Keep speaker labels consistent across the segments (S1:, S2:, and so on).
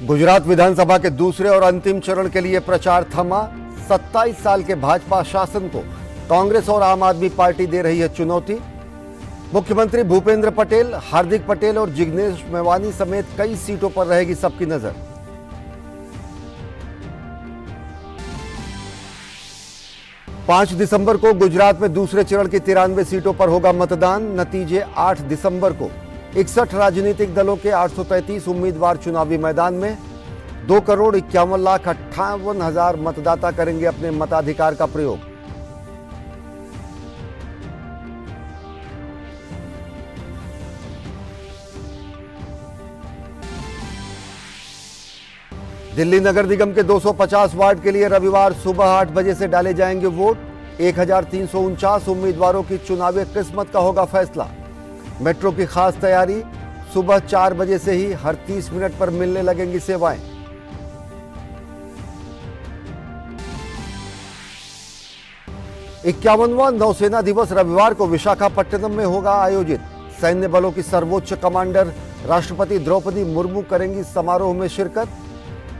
S1: गुजरात विधानसभा के दूसरे और अंतिम चरण के लिए प्रचार थमा। 27 साल के भाजपा शासन को कांग्रेस और आम आदमी पार्टी दे रही है चुनौती। मुख्यमंत्री भूपेंद्र पटेल, हार्दिक पटेल और जिग्नेश मेवानी समेत कई सीटों पर रहेगी सबकी नजर। पांच दिसंबर को गुजरात में दूसरे चरण की 93 सीटों पर होगा मतदान। नतीजे 8 दिसंबर को 61 राजनीतिक दलों के 833 उम्मीदवार चुनावी मैदान में। 2,51,58,000 मतदाता करेंगे अपने मताधिकार का प्रयोग। दिल्ली नगर निगम के 250 वार्ड के लिए रविवार सुबह 8 बजे से डाले जाएंगे वोट। 1,349 उम्मीदवारों की चुनावी किस्मत का होगा फैसला। मेट्रो की खास तैयारी। सुबह 4 बजे से ही हर 30 मिनट पर मिलने लगेंगी सेवाएं। इक्यावनवां नौसेना दिवस रविवार को विशाखापट्टनम में होगा आयोजित। सैन्य बलों की सर्वोच्च कमांडर राष्ट्रपति द्रौपदी मुर्मू करेंगी समारोह में शिरकत।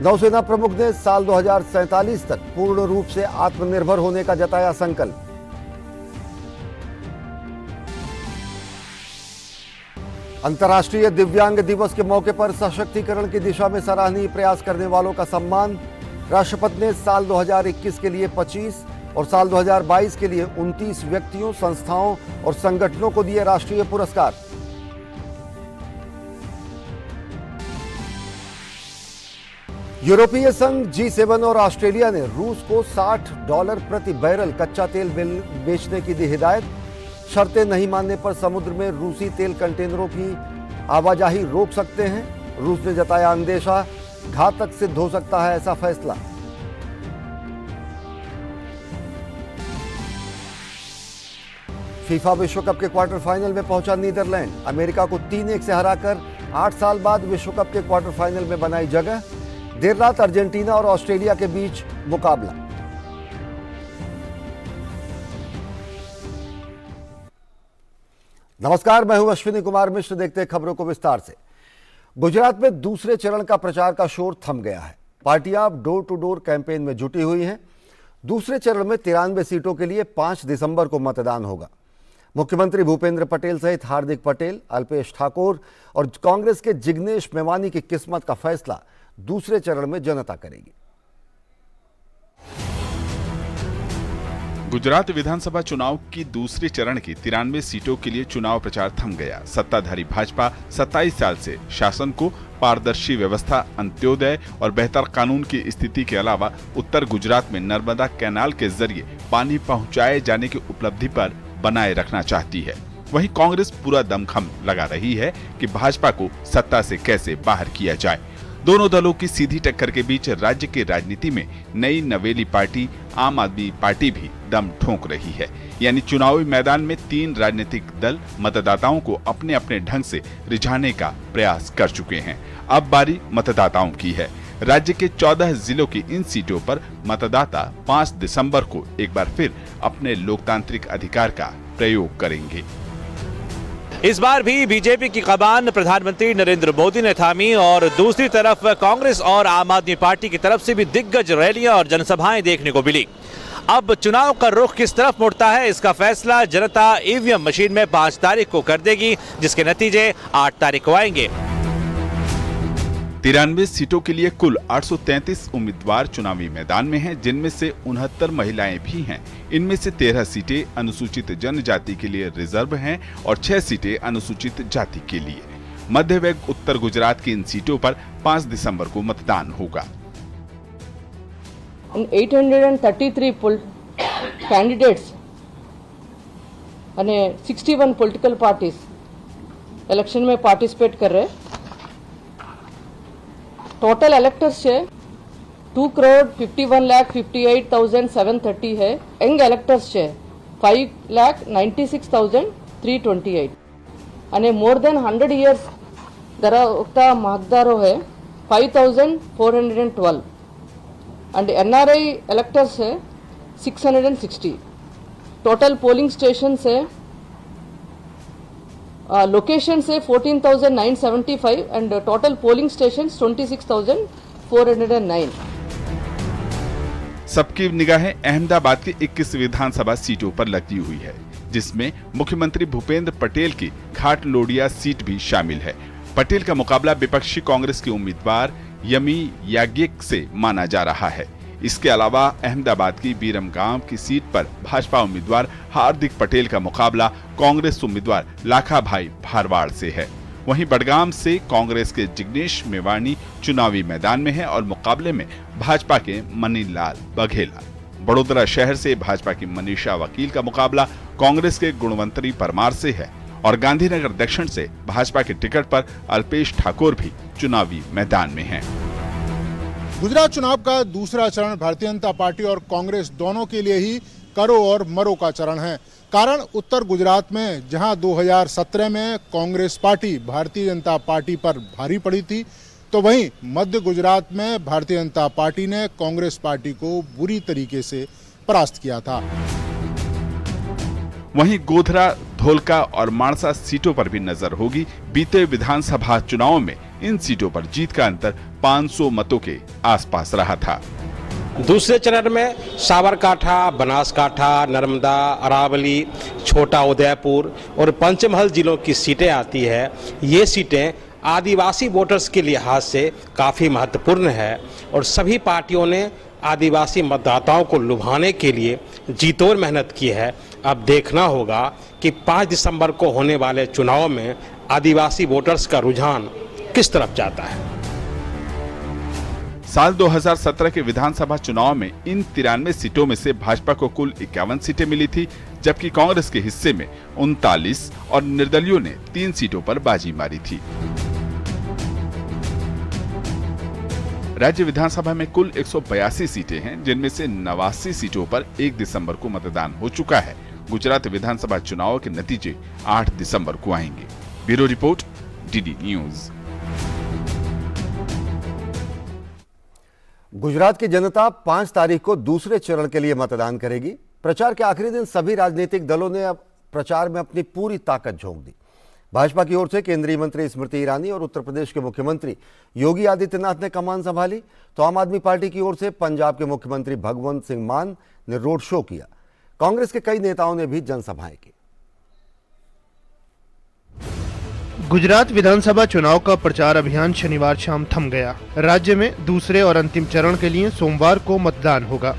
S1: नौसेना प्रमुख ने साल 2047 तक पूर्ण रूप से आत्मनिर्भर होने का जताया संकल्प। अंतर्राष्ट्रीय दिव्यांग दिवस के मौके पर सशक्तिकरण की दिशा में सराहनीय प्रयास करने वालों का सम्मान। राष्ट्रपति ने साल 2021 के लिए 25 और साल 2022 के लिए 29 व्यक्तियों, संस्थाओं और संगठनों को दिए राष्ट्रीय पुरस्कार। यूरोपीय संघ, G7 और ऑस्ट्रेलिया ने रूस को $60 प्रति बैरल कच्चा तेल बेचने की दी हिदायत। शर्तें नहीं मानने पर समुद्र में रूसी तेल कंटेनरों की आवाजाही रोक सकते हैं। रूस ने जताया अंदेशा, घातक सिद्ध हो सकता है ऐसा फैसला। फीफा विश्व कप के क्वार्टर फाइनल में पहुंचा नीदरलैंड। अमेरिका को 3-1 से हराकर 8 साल बाद विश्व कप के क्वार्टर फाइनल में बनाई जगह। देर रात अर्जेंटीना और ऑस्ट्रेलिया के बीच मुकाबला। नमस्कार, मैं हूं अश्विनी कुमार मिश्र। देखते हैं खबरों को विस्तार से। गुजरात में दूसरे चरण का प्रचार का शोर थम गया है। पार्टियां अब डोर टू डोर कैंपेन में जुटी हुई हैं। दूसरे चरण में 93 सीटों के लिए 5 दिसंबर को मतदान होगा। मुख्यमंत्री भूपेंद्र पटेल सहित हार्दिक पटेल, अल्पेश ठाकुर और कांग्रेस के जिग्नेश मेवानी की किस्मत का फैसला दूसरे चरण में जनता करेगी।
S2: गुजरात विधानसभा चुनाव की दूसरे चरण की 93 सीटों के लिए चुनाव प्रचार थम गया। सत्ताधारी भाजपा 27 साल से शासन को पारदर्शी व्यवस्था, अंत्योदय और बेहतर कानून की स्थिति के अलावा उत्तर गुजरात में नर्मदा कैनाल के जरिए पानी पहुंचाए जाने की उपलब्धि पर बनाए रखना चाहती है। वहीं कांग्रेस पूरा दमखम लगा रही है कि भाजपा को सत्ता से कैसे बाहर किया जाए। दोनों दलों की सीधी टक्कर के बीच राज्य की राजनीति में नई नवेली पार्टी आम आदमी पार्टी भी दम ठोंक रही है। यानी चुनावी मैदान में 3 राजनीतिक दल मतदाताओं को अपने अपने ढंग से रिझाने का प्रयास कर चुके हैं। अब बारी मतदाताओं की है। राज्य के 14 जिलों की इन सीटों पर मतदाता 5 दिसंबर को एक बार फिर अपने लोकतांत्रिक अधिकार का प्रयोग करेंगे।
S3: इस बार भी बीजेपी की कमान प्रधानमंत्री नरेंद्र मोदी ने थामी और दूसरी तरफ कांग्रेस और आम आदमी पार्टी की तरफ से भी दिग्गज रैलियां और जनसभाएं देखने को मिली। अब चुनाव का रुख किस तरफ मुड़ता है, इसका फैसला जनता ईवीएम मशीन में 5 तारीख को कर देगी, जिसके नतीजे 8 तारीख को आएंगे।
S2: 93 सीटों के लिए कुल 833 उम्मीदवार चुनावी मैदान में हैं, जिनमें से 69 महिलाएं भी हैं। इनमें से 13 सीटें अनुसूचित जनजाति के लिए रिजर्व हैं और 6 सीटें अनुसूचित जाति के लिए। मध्य व उत्तर गुजरात की इन सीटों पर 5 दिसंबर को मतदान होगा।
S4: 833 कैंडिडेट्स અને 61 पॉलिटिकल पार्टीज इलेक्शन में पार्टिसिपेट कर रहे। टोटल इलेक्टर्स है 2,51,58,730 है। यंग इलेक्टर्स है 5,96,328 અને मोर देन 100 इयर्स धरावता मतदारों है 5,412 and NRI electors है 660। टोटल पोलिंग स्टेशन है लोकेशन से 14,975 एंड टोटल पोलिंग स्टेशन 26,409.
S2: सबकी निगाहें अहमदाबाद की 21 विधानसभा सीटों पर लगी हुई है, जिसमें मुख्यमंत्री भूपेंद्र पटेल की घाट लोडिया सीट भी शामिल है। पटेल का मुकाबला विपक्षी कांग्रेस के उम्मीदवार यमी याज्ञिक से माना जा रहा है। इसके अलावा अहमदाबाद की बीरमगांव की सीट पर भाजपा उम्मीदवार हार्दिक पटेल का मुकाबला कांग्रेस उम्मीदवार लाखाभाई भारवाड़ से है। वहीं बडगाम से कांग्रेस के जिग्नेश मेवाणी चुनावी मैदान में है और मुकाबले में भाजपा के मनीलाल बघेला। बड़ोदरा शहर से भाजपा की मनीषा वकील का मुकाबला कांग्रेस के गुणवंतरी परमार से है और गांधीनगर दक्षिण से भाजपा के टिकट पर अल्पेश ठाकुर भी चुनावी मैदान में हैं।
S5: गुजरात चुनाव का दूसरा चरण भारतीय जनता पार्टी और कांग्रेस दोनों के लिए ही करो और मरो का चरण है। कारण उत्तर गुजरात में जहां 2017 में कांग्रेस पार्टी भारतीय जनता पार्टी पर भारी पड़ी थी, तो वहीं मध्य गुजरात में भारतीय जनता पार्टी ने कांग्रेस पार्टी को बुरी तरीके से परास्त किया था।
S2: वहीं गोधरा, धोलका और मानसा सीटों पर भी नजर होगी। बीते विधानसभा चुनाव में इन सीटों पर जीत का अंतर 500 मतों के आसपास रहा था।
S6: दूसरे चरण में साबरकांठा, बनासकांठा, नर्मदा, अरावली, छोटा उदयपुर और पंचमहल जिलों की सीटें आती है। ये सीटें आदिवासी वोटर्स के लिहाज से काफ़ी महत्वपूर्ण है और सभी पार्टियों ने आदिवासी मतदाताओं को लुभाने के लिए जीतोड़ मेहनत की है। अब देखना होगा कि 5 दिसंबर को होने वाले चुनाव में आदिवासी वोटर्स का रुझान किस तरफ जाता है।
S2: साल 2017 के विधानसभा चुनाव में इन 93 सीटों में से भाजपा को कुल 51 सीटें मिली थी, जबकि कांग्रेस के हिस्से में 39 और निर्दलियों ने 3 सीटों पर बाजी मारी थी। राज्य विधानसभा में कुल 182 सीटें हैं, जिनमें से 89 सीटों पर 1 दिसंबर को मतदान हो चुका है। गुजरात विधानसभा चुनाव के नतीजे 8 दिसंबर को आएंगे। Bureau report, DD news.
S1: Gujarat की जनता 5 तारीख को दूसरे चरण के लिए मतदान करेगी। प्रचार के आखिरी दिन सभी राजनीतिक दलों ने अब प्रचार में अपनी पूरी ताकत झोंक दी। भाजपा की ओर से केंद्रीय मंत्री स्मृति ईरानी और उत्तर प्रदेश के मुख्यमंत्री योगी आदित्यनाथ ने कमान संभाली, तो आम आदमी पार्टी की ओर से पंजाब के मुख्यमंत्री भगवंत सिंह मान ने रोड शो किया। कांग्रेस के कई नेताओं ने भी जनसभाएं की।
S7: गुजरात विधानसभा चुनाव का प्रचार अभियान शनिवार शाम थम गया। राज्य में दूसरे और अंतिम चरण के लिए सोमवार को मतदान होगा।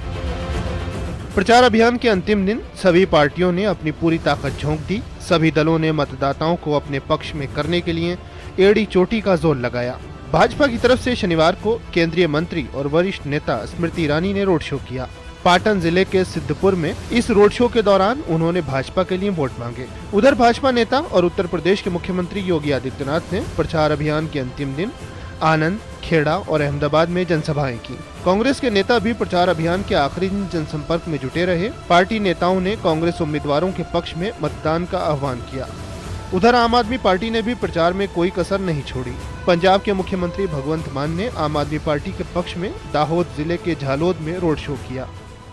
S7: प्रचार अभियान के अंतिम दिन सभी पार्टियों ने अपनी पूरी ताकत झोंक दी। सभी दलों ने मतदाताओं को अपने पक्ष में करने के लिए एड़ी चोटी का जोर लगाया। भाजपा की तरफ से शनिवार को केंद्रीय मंत्री और वरिष्ठ नेता स्मृति ईरानी ने रोड शो किया। पाटन जिले के सिद्धपुर में इस रोड शो के दौरान उन्होंने भाजपा के लिए वोट मांगे। उधर भाजपा नेता और उत्तर प्रदेश के मुख्यमंत्री योगी आदित्यनाथ ने प्रचार अभियान के अंतिम दिन आनंद, खेड़ा और अहमदाबाद में जनसभाएं की। कांग्रेस के नेता भी प्रचार अभियान के आखिरी दिन जनसंपर्क में जुटे रहे। पार्टी नेताओं ने कांग्रेस उम्मीदवारों के पक्ष में मतदान का आह्वान किया। उधर आम आदमी पार्टी ने भी प्रचार में कोई कसर नहीं छोड़ी। पंजाब के मुख्यमंत्री भगवंत मान ने आम आदमी पार्टी के पक्ष में दाहोद जिले के झालोद में रोड शो किया।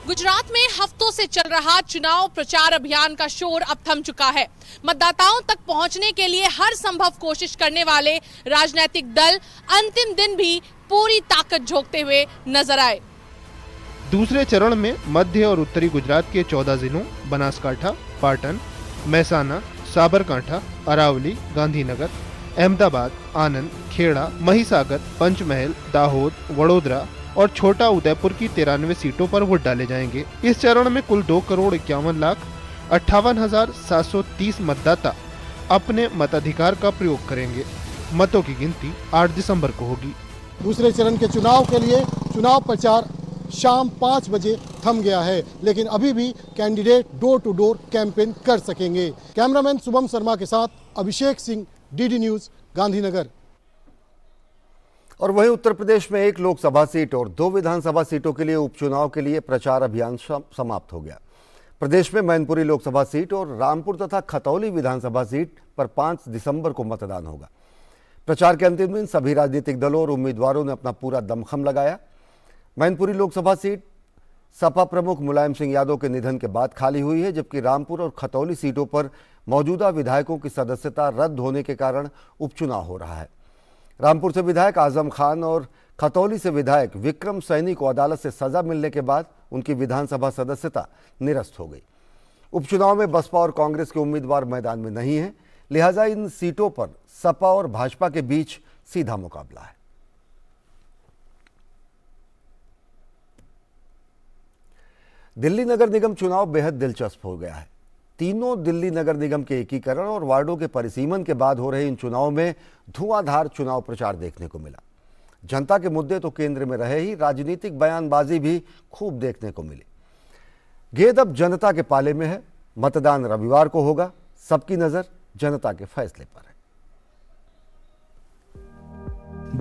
S8: गुजरात में हफ्तों से चल रहा चुनाव प्रचार अभियान का शोर अब थम चुका है। मतदाताओं तक पहुंचने के लिए हर संभव कोशिश करने वाले राजनीतिक दल अंतिम दिन भी पूरी ताकत झोंकते हुए नजर आए।
S7: दूसरे चरण में मध्य और उत्तरी गुजरात के 14 जिलों बनासकांठा, पाटन, महसाना, साबरकांठा, अरावली, गांधीनगर, अहमदाबाद, आनंद, खेड़ा, महिसागर, पंचमहल, दाहोद, वडोदरा और छोटा उदयपुर की 93 सीटों पर वोट डाले जाएंगे। इस चरण में कुल 2,51,58,730 मतदाता अपने मताधिकार का प्रयोग करेंगे। मतों की गिनती 8 दिसंबर को होगी।
S5: दूसरे चरण के चुनाव के लिए चुनाव प्रचार शाम 5 बजे थम गया है, लेकिन अभी भी candidate door to door campaign कर सकेंगे। कैमरामैन शुभम शर्मा के साथ अभिषेक सिंह, डीडी न्यूज, गांधीनगर।
S1: और वहीं उत्तर प्रदेश में 1 लोकसभा सीट और 2 विधानसभा सीटों के लिए उपचुनाव के लिए प्रचार अभियान समाप्त हो गया। प्रदेश में मैनपुरी लोकसभा सीट और रामपुर तथा खतौली विधानसभा सीट पर 5 दिसंबर को मतदान होगा। प्रचार के अंतिम दिन सभी राजनीतिक दलों और उम्मीदवारों ने अपना पूरा दमखम लगाया। मैनपुरी लोकसभा सीट सपा प्रमुख मुलायम सिंह यादव के निधन के बाद खाली हुई है, जबकि रामपुर और खतौली सीटों पर मौजूदा विधायकों की सदस्यता रद्द होने के कारण उपचुनाव हो रहा है। रामपुर से विधायक आजम खान और खतौली से विधायक विक्रम सैनी को अदालत से सजा मिलने के बाद उनकी विधानसभा सदस्यता निरस्त हो गई। उपचुनाव में बसपा और कांग्रेस के उम्मीदवार मैदान में नहीं हैं, लिहाजा इन सीटों पर सपा और भाजपा के बीच सीधा मुकाबला है। दिल्ली नगर निगम चुनाव बेहद दिलचस्प हो गया है। तीनों दिल्ली नगर निगम के एकीकरण और वार्डों के परिसीमन के बाद हो रहे इन चुनावों में धुआंधार चुनाव प्रचार देखने को मिला। जनता के मुद्दे तो केंद्र में रहे ही, राजनीतिक बयानबाजी भी खूब देखने को मिली। गेंद अब जनता के पाले में है। मतदान रविवार को होगा। सबकी नजर जनता के फैसले पर है।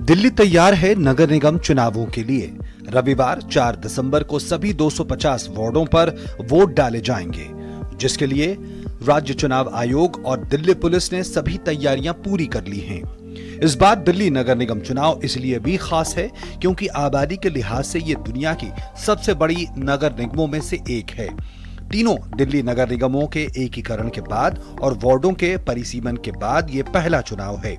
S9: दिल्ली तैयार है नगर निगम चुनावों के लिए। रविवार 4 दिसंबर को सभी 250 वार्डों पर वोट डाले जाएंगे, जिसके लिए राज्य चुनाव आयोग और दिल्ली पुलिस ने सभी तैयारियां पूरी कर ली हैं। इस बार दिल्ली नगर निगम चुनाव इसलिए भी खास है क्योंकि आबादी के लिहाज से ये दुनिया की सबसे बड़ी नगर निगमों में से एक है। तीनों दिल्ली नगर निगमों के एकीकरण के बाद और वार्डों के परिसीमन के बाद ये पहला चुनाव है।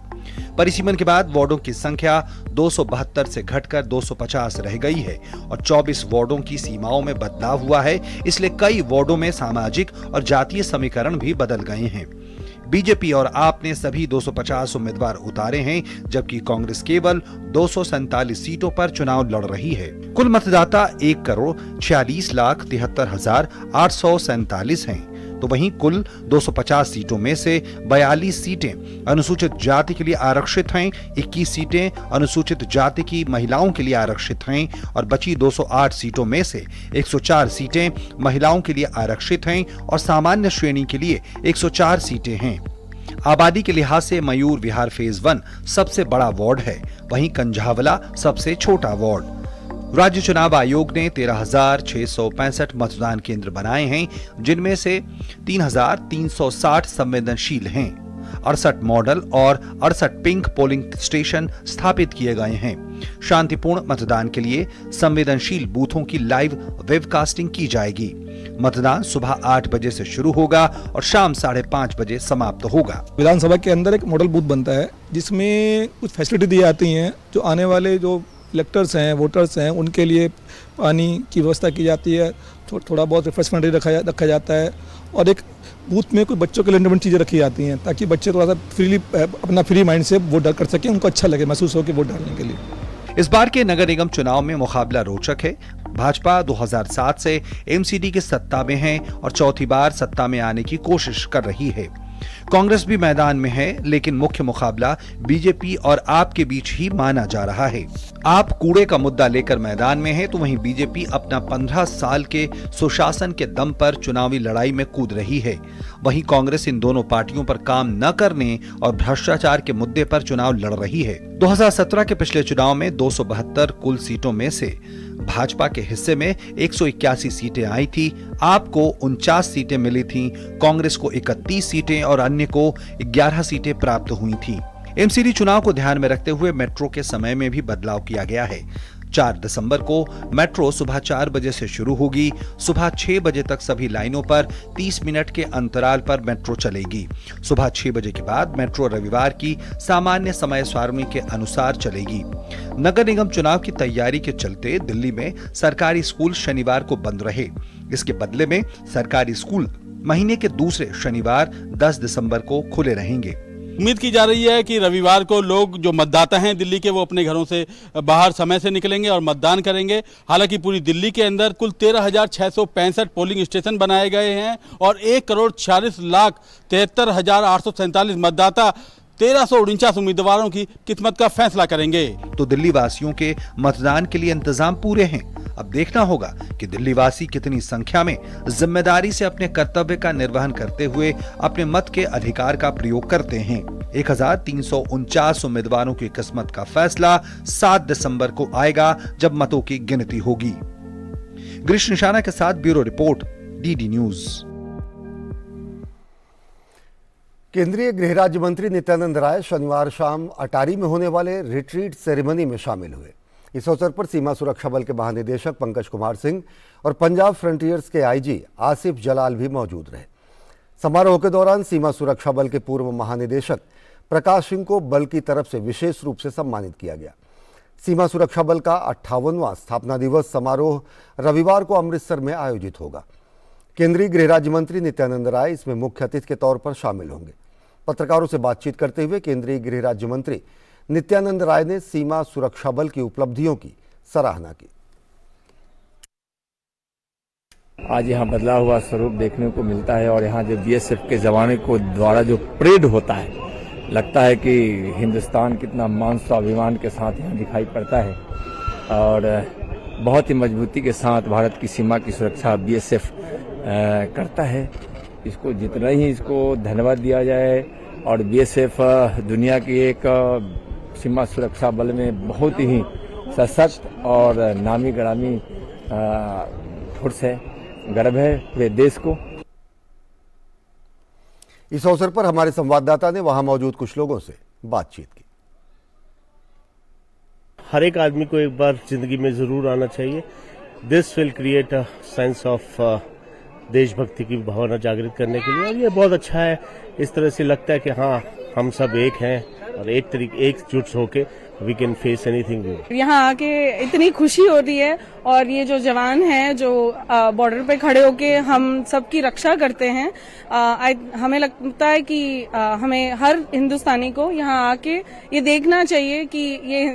S9: परिसीमन के बाद वार्डों की संख्या 272 से घटकर 250 रह गई है और 24 वार्डों की सीमाओं में बदलाव हुआ है, इसलिए कई वार्डों में सामाजिक और जातीय समीकरण भी बदल गए हैं। बीजेपी और आप ने सभी 250 उम्मीदवार उतारे हैं, जबकि कांग्रेस केवल 247 सीटों पर चुनाव लड़ रही है। कुल मतदाता 1,46,73,847 हैं, तो वहीं कुल 250 सीटों में से 42 सीटें अनुसूचित जाति के लिए आरक्षित हैं, 21 सीटें अनुसूचित जाति की महिलाओं के लिए आरक्षित हैं और बची 208 सीटों में से 104 सीटें महिलाओं के लिए आरक्षित हैं और सामान्य श्रेणी के लिए 104 सीटें हैं। आबादी के लिहाज से मयूर विहार फेज 1 सबसे बड़ा वार्ड है, वहीं कंझावला सबसे छोटा वार्ड। राज्य चुनाव आयोग ने 13,665 मतदान केंद्र बनाए हैं, जिनमें से 3,360 संवेदनशील हैं। 68 मॉडल और 68 पिंक पोलिंग स्टेशन स्थापित किए गए हैं। शांतिपूर्ण मतदान के लिए संवेदनशील बूथों की लाइव वेबकास्टिंग की जाएगी। मतदान सुबह 8 बजे से शुरू होगा और शाम 5:30 बजे समाप्त होगा।
S10: विधानसभा के अंदर एक मॉडल बूथ बनता है, जिसमें कुछ फैसिलिटी दी जाती हैं, जो आने वाले जो इलेक्टर्स हैं, वोटर्स हैं, उनके लिए पानी की व्यवस्था की जाती है, थोड़ा बहुत रिफ्रेशमेंट रखा जाता है और एक बूथ में कुछ बच्चों के लिए इंडिपेंडेंट चीज़ें रखी जाती हैं, ताकि बच्चे थोड़ा सा अपना फ्री माइंड से वोट कर सकें, उनको अच्छा लगे, महसूस हो कि वोट डालने के लिए।
S9: इस बार के नगर निगम चुनाव में मुकाबला रोचक है। भाजपा 2007 से एमसीडी की सत्ता में है और चौथी बार सत्ता में आने की कोशिश कर रही है। कांग्रेस भी मैदान में है, लेकिन मुख्य मुकाबला बीजेपी और आप के बीच ही माना जा रहा है। आप कूड़े का मुद्दा लेकर मैदान में है, तो वहीं बीजेपी अपना 15 साल के सुशासन के दम पर चुनावी लड़ाई में कूद रही है। वहीं कांग्रेस इन दोनों पार्टियों पर काम न करने और भ्रष्टाचार के मुद्दे पर चुनाव लड़ रही है। 2017 के पिछले चुनाव में 272 कुल सीटों में से भाजपा के हिस्से में 181 सीटें आई थी, आपको 49 सीटें मिली थीं, कांग्रेस को 31 सीटें और अन्य को 11 सीटें प्राप्त हुई थीं। एमसीडी चुनाव को ध्यान में रखते हुए मेट्रो के समय में भी बदलाव किया गया है। 4 दिसंबर को मेट्रो सुबह 4 बजे से शुरू होगी। सुबह 6 बजे तक सभी लाइनों पर 30 मिनट के अंतराल पर मेट्रो चलेगी। सुबह 6 बजे के बाद मेट्रो रविवार की सामान्य समय सारणी के अनुसार चलेगी। नगर निगम चुनाव की तैयारी के चलते दिल्ली में सरकारी स्कूल शनिवार को बंद रहे। इसके बदले में सरकारी स्कूल महीने के दूसरे शनिवार 10 दिसंबर को खुले रहेंगे।
S11: उम्मीद की जा रही है कि रविवार को लोग जो मतदाता हैं दिल्ली के, वो अपने घरों से बाहर समय से निकलेंगे और मतदान करेंगे। हालांकि पूरी दिल्ली के अंदर कुल 13,665 पोलिंग स्टेशन बनाए गए हैं और 1,46,73,847 मतदाता 1349 उम्मीदवारों की किस्मत का फैसला करेंगे।
S9: तो दिल्ली वासियों के मतदान के लिए इंतजाम पूरे हैं। अब देखना होगा कि दिल्ली वासी कितनी संख्या में जिम्मेदारी से अपने कर्तव्य का निर्वहन करते हुए अपने मत के अधिकार का प्रयोग करते हैं। 1,349 उम्मीदवारों की किस्मत का फैसला 7 दिसंबर को आएगा, जब मतों की गिनती होगी। गिरीश निशाना के साथ ब्यूरो रिपोर्ट, डीडी न्यूज।
S1: केंद्रीय गृह राज्य मंत्री नित्यानंद राय शनिवार शाम अटारी में होने वाले रिट्रीट सेरेमनी में शामिल हुए। इस अवसर पर सीमा सुरक्षा बल के महानिदेशक पंकज कुमार सिंह और पंजाब फ्रंटियर्स के आईजी आसिफ जलाल भी मौजूद रहे। समारोह के दौरान सीमा सुरक्षा बल के पूर्व महानिदेशक प्रकाश सिंह को बल की तरफ से विशेष रूप से सम्मानित किया गया। सीमा सुरक्षा बल का 58वां स्थापना दिवस समारोह रविवार को अमृतसर में आयोजित होगा। केंद्रीय गृह राज्य मंत्री नित्यानंद राय इसमें मुख्य अतिथि के तौर पर शामिल होंगे। पत्रकारों से बातचीत करते हुए केंद्रीय गृह राज्य मंत्री नित्यानंद राय ने सीमा सुरक्षा बल की उपलब्धियों की सराहना की।
S12: आज यहाँ बदला हुआ स्वरूप देखने को मिलता है और यहाँ जो बीएसएफ के जवानों को द्वारा जो परेड होता है, लगता है कि हिंदुस्तान कितना मान स्वाभिमान के साथ यहाँ दिखाई पड़ता है और बहुत ही मजबूती के साथ भारत की सीमा की सुरक्षा बीएसएफ करता है। इसको जितना ही इसको धन्यवाद दिया जाए और बीएसएफ दुनिया की एक सीमा सुरक्षा बल में बहुत ही सशक्त और नामी गिरामी फोर्स है। गर्व है पूरे देश को।
S1: इस अवसर पर हमारे संवाददाता ने वहां मौजूद कुछ लोगों से बातचीत की।
S13: हर एक आदमी को एक बार जिंदगी में जरूर आना चाहिए। This will create a sense of देशभक्ति की भावना जागृत करने के लिए और ये बहुत अच्छा है। इस तरह से लगता है कि हाँ, हम सब एक हैं और एकजुट होके वी कैन फेस एनीथिंग।
S14: यहाँ आके इतनी खुशी होती है और ये जो जवान हैं जो बॉर्डर पे खड़े होके हम सबकी रक्षा करते हैं, हमें लगता है कि हमें हर हिंदुस्तानी को यहाँ आके ये देखना चाहिए कि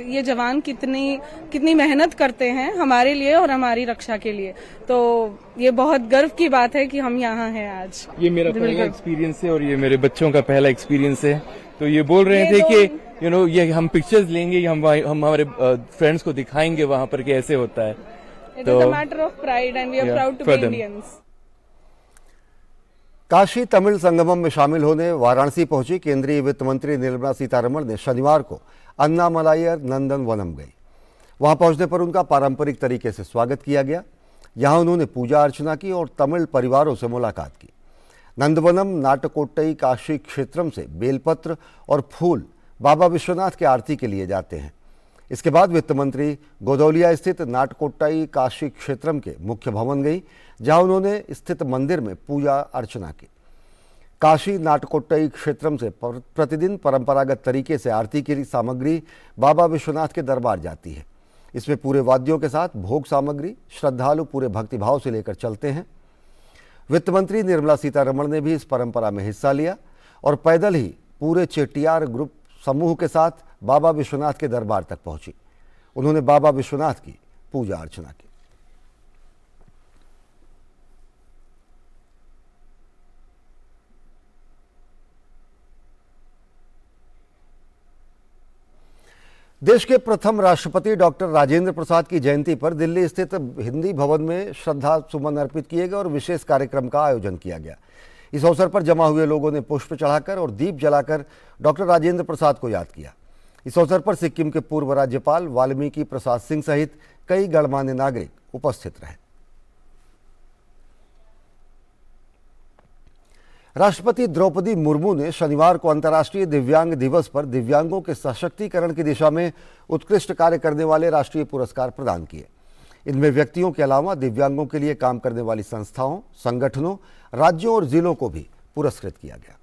S14: ये जवान कितनी मेहनत करते हैं हमारे लिए और हमारी रक्षा के लिए। तो ये बहुत गर्व की बात है कि हम यहाँ हैं आज।
S12: ये मेरा पहला एक्सपीरियंस है और ये मेरे बच्चों का पहला एक्सपीरियंस है। तो ये बोल रहे थे कि ये हम पिक्चर्स लेंगे, हम हमारे फ्रेंड्स को दिखाएंगे वहाँ पर कि ऐसे होता है।
S14: It is a matter of pride and we are proud to be Indians.
S1: Kashi Tamil Sangamam में शामिल होने वाराणसी पहुंची केंद्रीय वित्त मंत्री निर्मला सीतारमण ने शनिवार को अन्नामलायर नंदन वनम गई। वहां पहुंचने पर उनका पारंपरिक तरीके से स्वागत किया गया। यहां उन्होंने पूजा अर्चना की और तमिल परिवारों से मुलाकात की। नंदवनम नाटकोट्टई काशी क्षेत्रम से बेलपत्र और फूल बाबा विश्वनाथ के आरती के लिए जाते हैं। इसके बाद वित्त मंत्री गोदौलिया स्थित नाटकोट्टई काशी क्षेत्रम के मुख्य भवन गई, जहां उन्होंने स्थित मंदिर में पूजा अर्चना की। काशी नाटकोट्टई क्षेत्रम से प्रतिदिन परंपरागत तरीके से आरती की सामग्री बाबा विश्वनाथ के दरबार जाती है। इसमें पूरे वाद्यों के साथ भोग सामग्री श्रद्धालु पूरे भक्तिभाव से लेकर चलते हैं। वित्त मंत्री निर्मला सीतारमण ने भी इस परंपरा में हिस्सा लिया और पैदल ही पूरे चेट्टियार ग्रुप समूह के साथ बाबा विश्वनाथ के दरबार तक पहुंची। उन्होंने बाबा विश्वनाथ की पूजा अर्चना की। देश के प्रथम राष्ट्रपति डॉक्टर राजेंद्र प्रसाद की जयंती पर दिल्ली स्थित हिंदी भवन में श्रद्धा सुमन अर्पित किए गए और विशेष कार्यक्रम का आयोजन किया गया। इस अवसर पर जमा हुए लोगों ने पुष्प चढ़ाकर और दीप जलाकर डॉक्टर राजेंद्र प्रसाद को याद किया। इस अवसर पर सिक्किम के पूर्व राज्यपाल वाल्मीकि प्रसाद सिंह सहित कई गणमान्य नागरिक उपस्थित रहे। राष्ट्रपति द्रौपदी मुर्मू ने शनिवार को अंतर्राष्ट्रीय दिव्यांग दिवस पर दिव्यांगों के सशक्तिकरण की दिशा में उत्कृष्ट कार्य करने वाले राष्ट्रीय पुरस्कार प्रदान किए। इनमें व्यक्तियों के अलावा दिव्यांगों के लिए काम करने वाली संस्थाओं, संगठनों, राज्यों और जिलों को भी पुरस्कृत किया गया।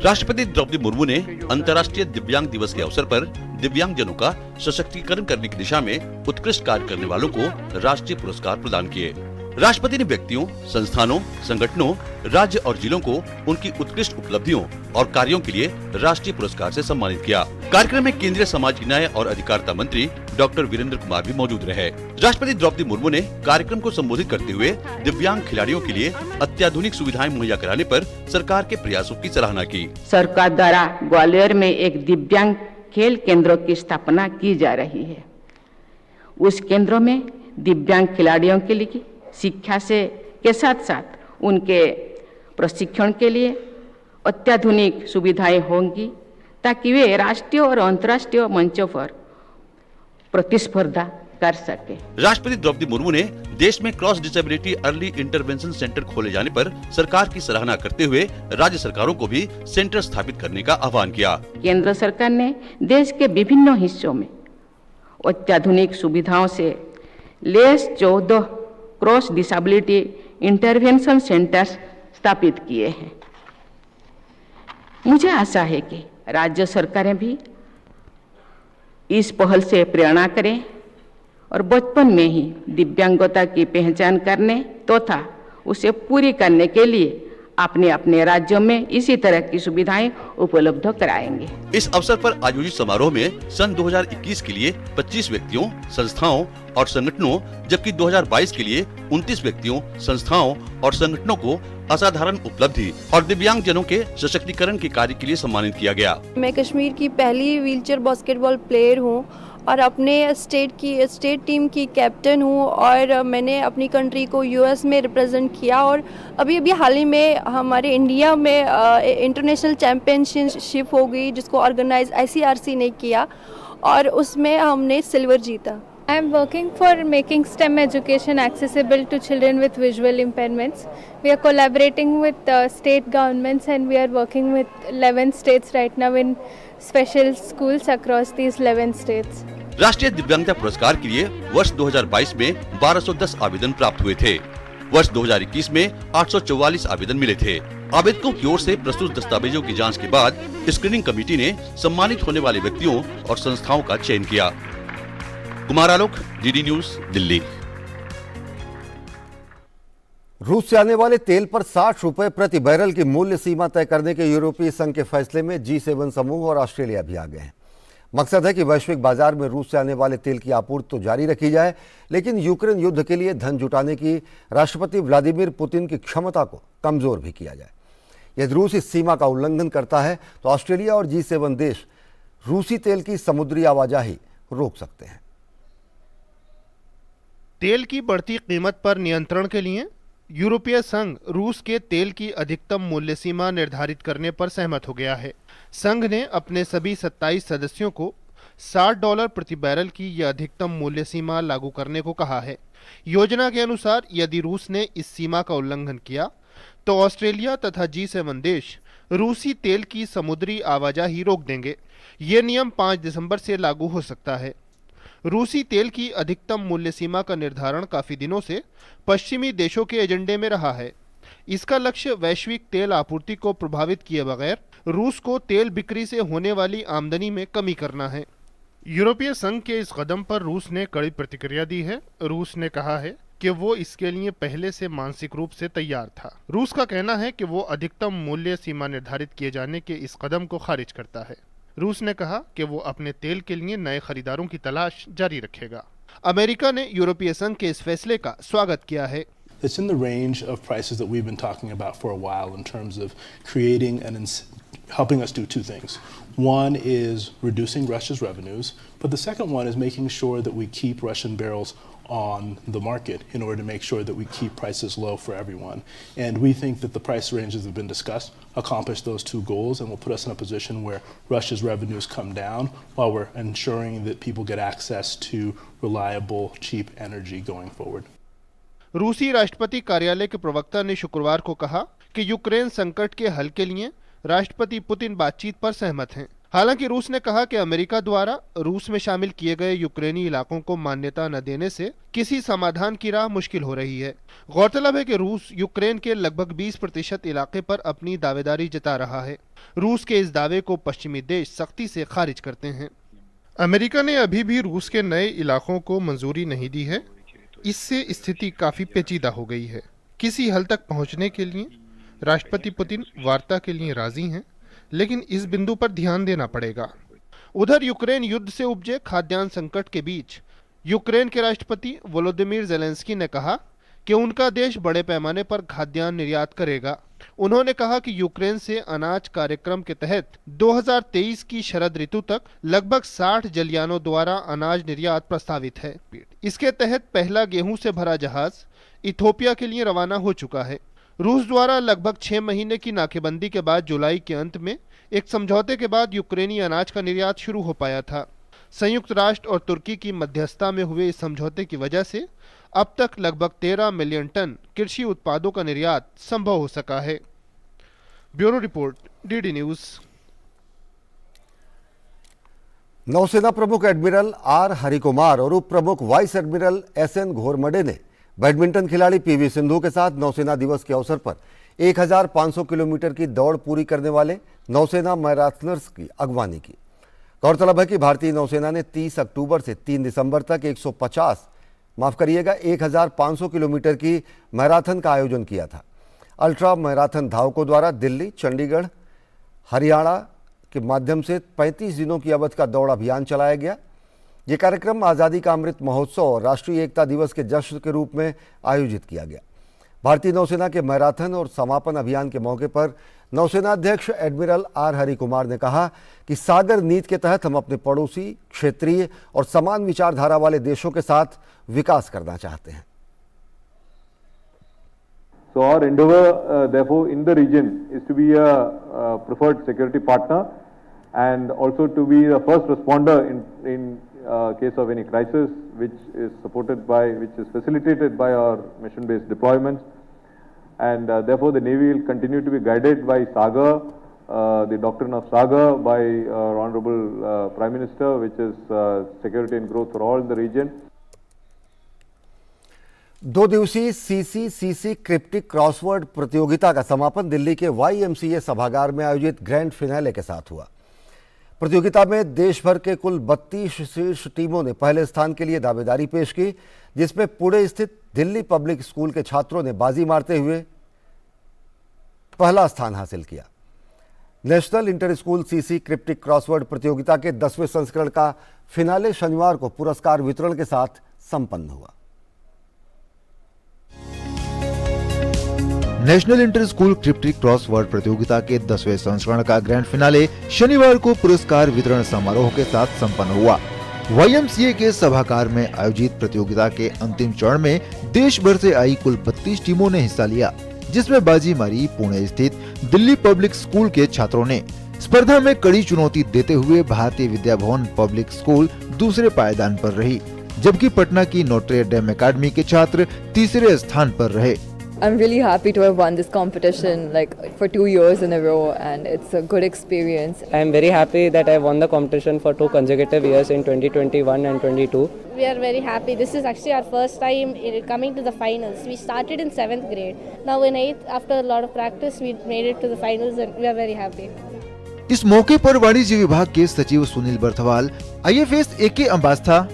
S15: राष्ट्रपति द्रौपदी मुर्मू ने अंतर्राष्ट्रीय दिव्यांग दिवस के अवसर पर दिव्यांगजनों का सशक्तिकरण करने की दिशा में उत्कृष्ट कार्य करने वालों को राष्ट्रीय पुरस्कार प्रदान किए। राष्ट्रपति ने व्यक्तियों, संस्थानों, संगठनों, राज्य और जिलों को उनकी उत्कृष्ट उपलब्धियों और कार्यों के लिए राष्ट्रीय पुरस्कार से सम्मानित किया। कार्यक्रम में केंद्रीय सामाजिक न्याय और अधिकारिता मंत्री डॉक्टर वीरेंद्र कुमार भी मौजूद रहे। राष्ट्रपति द्रौपदी मुर्मू ने कार्यक्रम को संबोधित करते हुए दिव्यांग खिलाड़ियों के लिए अत्याधुनिक सुविधाएं मुहैया कराने पर सरकार के प्रयासों की सराहना की।
S16: सरकार द्वारा ग्वालियर में एक दिव्यांग खेल केंद्रों की स्थापना की जा रही है। उस केंद्रों में दिव्यांग खिलाड़ियों के लिए शिक्षा के साथ साथ उनके प्रशिक्षण के लिए अत्याधुनिक सुविधाएं होंगी, ताकि वे राष्ट्रीय और अंतर्राष्ट्रीय मंचों पर प्रतिस्पर्धा कर सके।
S15: राष्ट्रपति द्रौपदी मुर्मू ने देश में cross disability early intervention centre खोले जाने पर सरकार की सराहना करते हुए राज्य सरकारों को भी सेंटर स्थापित करने का आह्वान किया।
S16: केंद्र सरकार ने देश के विभिन्न हिस्सों में अत्याधुनिक सुविधाओं से lace 14 cross disability intervention centres स्थापित किए हैं। मुझे आशा है कि राज्य सरकारें भी इस पहल से प्रेरणा करें और बचपन में ही दिव्यांगता की पहचान करने तथा उसे पूरी करने के लिए अपने अपने राज्यों में इसी तरह की सुविधाएं उपलब्ध कराएंगे।
S15: इस अवसर पर आयोजित समारोह में सन 2021 के लिए 25 व्यक्तियों, संस्थाओं और संगठनों, जबकि 2022 के लिए 29 व्यक्तियों, संस्थाओं और संगठनों को असाधारण उपलब्धि और दिव्यांग जनों के सशक्तिकरण के कार्य के लिए सम्मानित किया गया।
S17: मैं कश्मीर की पहली व्हीलचेयर बास्केटबॉल प्लेयर हूँ और अपने स्टेट टीम की कैप्टन हूँ और मैंने अपनी कंट्री को यूएस में रिप्रेजेंट किया और अभी हाल ही में हमारे इंडिया में इंटरनेशनल चैम्पियनशिप हो गई जिसको ऑर्गेनाइज ICRC ने किया और उसमें हमने सिल्वर जीता।
S18: I am working for making STEM education accessible to children with visual impairments. We are collaborating with state governments and we are working with 11 states right now in special schools across these 11 states.
S15: राष्ट्रीय दिव्यांगता पुरस्कार के लिए वर्ष 2022 में 1210 आवेदन प्राप्त हुए थे। वर्ष 2021 में 844 आवेदन मिले थे। आवेदकों की ओर से प्रस्तुत दस्तावेजों की जांच के बाद स्क्रीनिंग कमेटी ने सम्मानित होने वाले व्यक्तियों और संस्थाओं का चयन किया। Kumar Alok, DD news, Delhi.
S1: रूस से आने वाले तेल पर 60 रुपए प्रति बैरल की मूल्य सीमा तय करने के यूरोपीय संघ के फैसले में G7 समूह और ऑस्ट्रेलिया भी आ गए हैं। मकसद है कि वैश्विक बाजार में रूस से आने वाले तेल की आपूर्ति तो जारी रखी जाए, लेकिन यूक्रेन युद्ध के लिए धन जुटाने की राष्ट्रपति व्लादिमीर पुतिन की क्षमता को कमजोर भी किया जाए। यदि रूस इस सीमा का उल्लंघन करता है तो ऑस्ट्रेलिया और G7 देश रूसी तेल की समुद्री आवाजाही रोक सकते हैं।
S7: तेल की बढ़ती कीमत पर नियंत्रण के लिए यूरोपीय संघ रूस के तेल की अधिकतम मूल्य सीमा निर्धारित करने पर सहमत हो गया है। संघ ने अपने सभी 27 सदस्यों को $60 प्रति बैरल की यह अधिकतम मूल्य सीमा लागू करने को कहा है। योजना के अनुसार यदि रूस ने इस सीमा का उल्लंघन किया तो ऑस्ट्रेलिया तथा G7 देश रूसी तेल की समुद्री आवाजाही रोक देंगे। ये नियम 5 दिसंबर से लागू हो सकता है। रूसी तेल की अधिकतम मूल्य सीमा का निर्धारण काफी दिनों से पश्चिमी देशों के एजेंडे में रहा है। इसका लक्ष्य वैश्विक तेल आपूर्ति को प्रभावित किए बगैर रूस को तेल बिक्री से होने वाली आमदनी में कमी करना है। यूरोपीय संघ के इस कदम पर रूस ने कड़ी प्रतिक्रिया दी है। रूस ने कहा है कि वो इसके लिए पहले से मानसिक रूप से तैयार था। रूस का कहना है कि वो अधिकतम मूल्य सीमा निर्धारित किए जाने के इस कदम को खारिज करता है। रूस ने कहा कि वो अपने तेल के लिए नए खरीदारों की तलाश जारी रखेगा। अमेरिका ने यूरोपीय संघ के इस फैसले का स्वागत किया है।
S19: It's in the range of prices that we've been talking about for a while in terms of creating and helping us do two things. One is reducing Russia's revenues, but the second one is making sure that we keep Russian barrels on the market in order to make sure that we keep prices low for everyone. And we think that the price ranges that have been discussed accomplish those two goals and will put us in a position where Russia's revenues come down while we're ensuring that people get access to reliable, cheap energy going forward.
S7: रूसी राष्ट्रपति कार्यालय के प्रवक्ता ने शुक्रवार को कहा कि यूक्रेन संकट के हल के लिए राष्ट्रपति पुतिन बातचीत पर सहमत हैं। हालांकि रूस ने कहा कि अमेरिका द्वारा रूस में शामिल किए गए यूक्रेनी इलाकों को मान्यता न देने से किसी समाधान की राह मुश्किल हो रही है। गौरतलब है कि रूस यूक्रेन के लगभग 20% इलाके पर अपनी दावेदारी जता रहा है। रूस के इस दावे को पश्चिमी देश सख्ती से खारिज करते हैं। अमेरिका ने अभी भी रूस के नए इलाकों को मंजूरी नहीं दी है। इससे स्थिति काफी पेचीदा हो गई है। किसी हल तक पहुंचने के लिए राष्ट्रपति पुतिन वार्ता के लिए राजी हैं, लेकिन इस बिंदु पर ध्यान देना पड़ेगा। उधर यूक्रेन युद्ध से उपजे खाद्यान्न संकट के बीच यूक्रेन के राष्ट्रपति वोलोदिमीर ज़ेलेंस्की ने कहा कि उनका देश बड़े पैमाने पर खाद्यान्न निर्यात करेगा। उन्होंने कहा कि यूक्रेन से अनाज कार्यक्रम के तहत 2023 की शरद ऋतु तक लगभग 60 जलयानों द्वारा अनाज निर्यात प्रस्तावित है। इसके तहत पहला गेहूं से भरा जहाज इथोपिया के लिए रवाना हो चुका है। रूस द्वारा लगभग 6 महीने की नाकेबंदी के बाद जुलाई के अंत में एक समझौते के बाद यूक्रेनी अनाज का निर्यात शुरू हो पाया था। संयुक्त राष्ट्र और तुर्की की मध्यस्थता में हुए इस समझौते की वजह से अब तक लगभग 13 मिलियन टन कृषि उत्पादों का निर्यात संभव हो सका है। Bureau report, DD news.
S1: नौसेना प्रमुख एडमिरल आर हरिकुमार और उप प्रमुख वाइस एडमिरल एसएन घोरमडे ने बैडमिंटन खिलाड़ी पीवी सिंधु के साथ नौसेना दिवस के अवसर पर 1500 किलोमीटर की दौड़ पूरी करने वाले नौसेना मैराथनर्स की अगवानी की। गौरतलब है कि भारतीय नौसेना ने 30 अक्टूबर से 3 दिसंबर तक 1500 किलोमीटर की मैराथन का आयोजन किया था। अल्ट्रा मैराथन धावकों द्वारा दिल्ली, चंडीगढ़, हरियाणा के माध्यम से 35 दिनों की अवधि का दौड़ अभियान चलाया गया। ये कार्यक्रम आज़ादी का अमृत महोत्सव और राष्ट्रीय एकता दिवस के जश्न के रूप में आयोजित किया गया। भारतीय नौसेना के मैराथन और समापन अभियान के मौके पर नौसेना अध्यक्ष एडमिरल आर हरिकुमार ने कहा कि सागर नीति के तहत हम अपने पड़ोसी, क्षेत्रीय और समान विचारधारा वाले देशों के साथ विकास करना चाहते हैं।
S20: So our endeavor, therefore, in the region is to be a preferred security partner and also to be the first responder in case of any crisis, which is facilitated by our mission-based deployments. And therefore, the Navy will continue to be guided by Sagar, the doctrine of Sagar, by our Honorable Prime Minister, which is security and growth for all in the region.
S1: 2 दिवसीय CCCC cryptic crossword प्रतियोगिता का समापन दिल्ली के YMCA सभागार में आयोजित grand finale के साथ हुआ। प्रतियोगिता में देश भर के कुल 32 शीर्ष टीमों ने पहले स्थान के लिए दावेदारी पेश की, जिसमें पुणे स्थित दिल्ली पब्लिक स्कूल के छात्रों ने बाजी मारते हुए पहला स्थान हासिल किया। National inter school CC cryptic crossword प्रतियोगिता के 10वें संस्करण का फिनाले शनिवार को पुरस्कार वितरण के साथ संपन्न हुआ।
S21: National inter school cryptic crossword प्रतियोगिता के 10वें संस्करण का ग्रैंड फिनाले शनिवार को पुरस्कार वितरण समारोह के साथ संपन्न हुआ। YMCA के सभागार में आयोजित प्रतियोगिता के अंतिम चरण में देश भर से आई कुल 32 टीमों ने हिस्सा लिया, जिसमें बाजी मारी पुणे स्थित दिल्ली पब्लिक स्कूल के छात्रों ने। स्पर्धा में कड़ी चुनौती देते हुए भारतीय विद्या भवन पब्लिक स्कूल दूसरे पायदान पर रही, जबकि पटना की नोट्रे डेम एकेडमी के छात्र तीसरे स्थान पर रहे।
S22: I'm really happy to have won this competition for 2 years in a row, and it's a good experience.
S23: I'm very happy that I won the competition for 2 consecutive years in 2021 and 22.
S24: We are very happy. This is actually our first time coming to the finals. We started in 7th grade. Now in 8th, after a lot of practice, we made it to the finals and we are very happy.
S21: इस मौके पर वाणिज्य विभाग के सचिव Sunil Barthwal, IFS AK अंबास्था,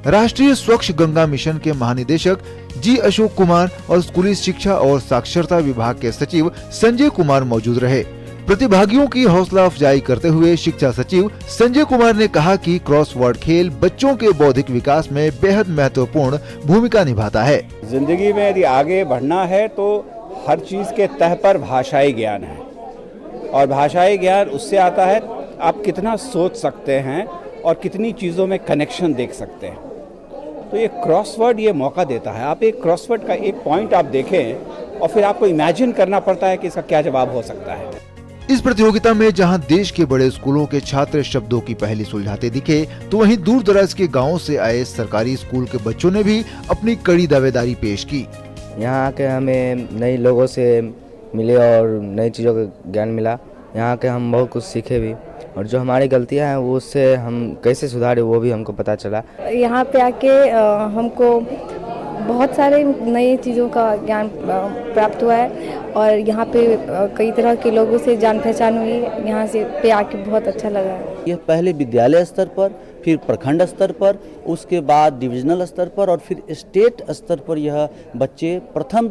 S21: राष्ट्रीय स्वच्छ Ganga mission के महानिदेशक जी अशोक कुमार और स्कूली शिक्षा और साक्षरता विभाग के सचिव संजय कुमार मौजूद रहे। प्रतिभागियों की हौसला अफजाई करते हुए शिक्षा सचिव संजय कुमार ने कहा कि क्रॉसवर्ड खेल बच्चों के बौद्धिक विकास में बेहद महत्वपूर्ण भूमिका निभाता है।
S25: जिंदगी में यदि आगे बढ़ना है तो हर चीज के तह पर भाषाई ज्ञान है, और भाषाई ज्ञान उससे आता है आप कितना सोच सकते हैं और कितनी चीजों में कनेक्शन देख सकते हैं। तो ये क्रॉसवर्ड ये मौका देता है, आप एक क्रॉसवर्ड का एक पॉइंट आप देखें और फिर आपको इमेजिन करना पड़ता है कि इसका क्या जवाब हो सकता है।
S21: इस प्रतियोगिता में जहां देश के बड़े स्कूलों के छात्र शब्दों की पहेली सुलझाते दिखे, तो वहीं दूर दराज के गांवों से आए सरकारी स्कूल के बच्चों ने भी अपनी कड़ी दावेदारी पेश की।
S23: यहाँ आके हमें नए लोगों से मिले और नई चीज़ों का ज्ञान मिला। यहाँ के हम बहुत कुछ सीखे भी, और जो हमारी गलतियाँ हैं वो उससे हम कैसे सुधारे वो भी हमको पता चला।
S22: यहाँ पे आके हमको बहुत सारे नई चीज़ों का ज्ञान प्राप्त हुआ है, और यहाँ पे कई तरह के लोगों से जान पहचान हुई। यहाँ से पे आके बहुत अच्छा लगा है।
S26: यह पहले विद्यालय स्तर पर, फिर प्रखंड स्तर पर, उसके बाद डिविजनल स्तर पर और फिर स्टेट स्तर पर यह बच्चे प्रथम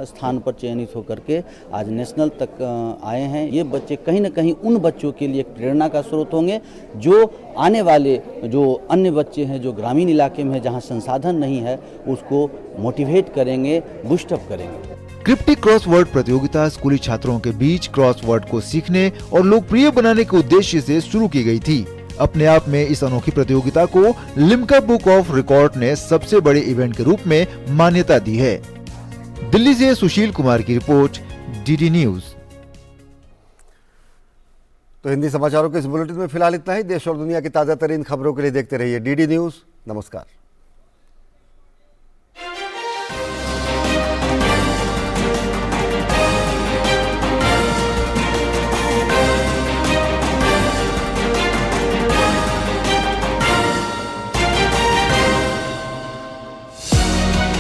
S26: स्थान पर चयनित होकर के आज नेशनल तक आए हैं। ये बच्चे कहीं ना कहीं उन बच्चों के लिए एक प्रेरणा का स्रोत होंगे, जो आने वाले जो अन्य बच्चे हैं जो ग्रामीण इलाके में जहां संसाधन नहीं है उसको मोटिवेट करेंगे, बूस्टअप करेंगे।
S21: क्रिप्टिक क्रॉसवर्ड प्रतियोगिता स्कूली छात्रों के बीच क्रॉसवर्ड को सीखने और लोकप्रिय बनाने के उद्देश्य से शुरू की गई थी। अपने आप में इस अनोखी प्रतियोगिता को लिम्का बुक ऑफ रिकॉर्ड ने सबसे बड़े इवेंट के रूप में मान्यता दी है। दिल्ली से सुशील कुमार की रिपोर्ट, डीडी न्यूज।
S1: तो हिंदी समाचारों के इस बुलेटिन में फिलहाल इतना ही। देश और दुनिया की ताज़ा तरीन खबरों के लिए देखते रहिए डीडी न्यूज़। नमस्कार।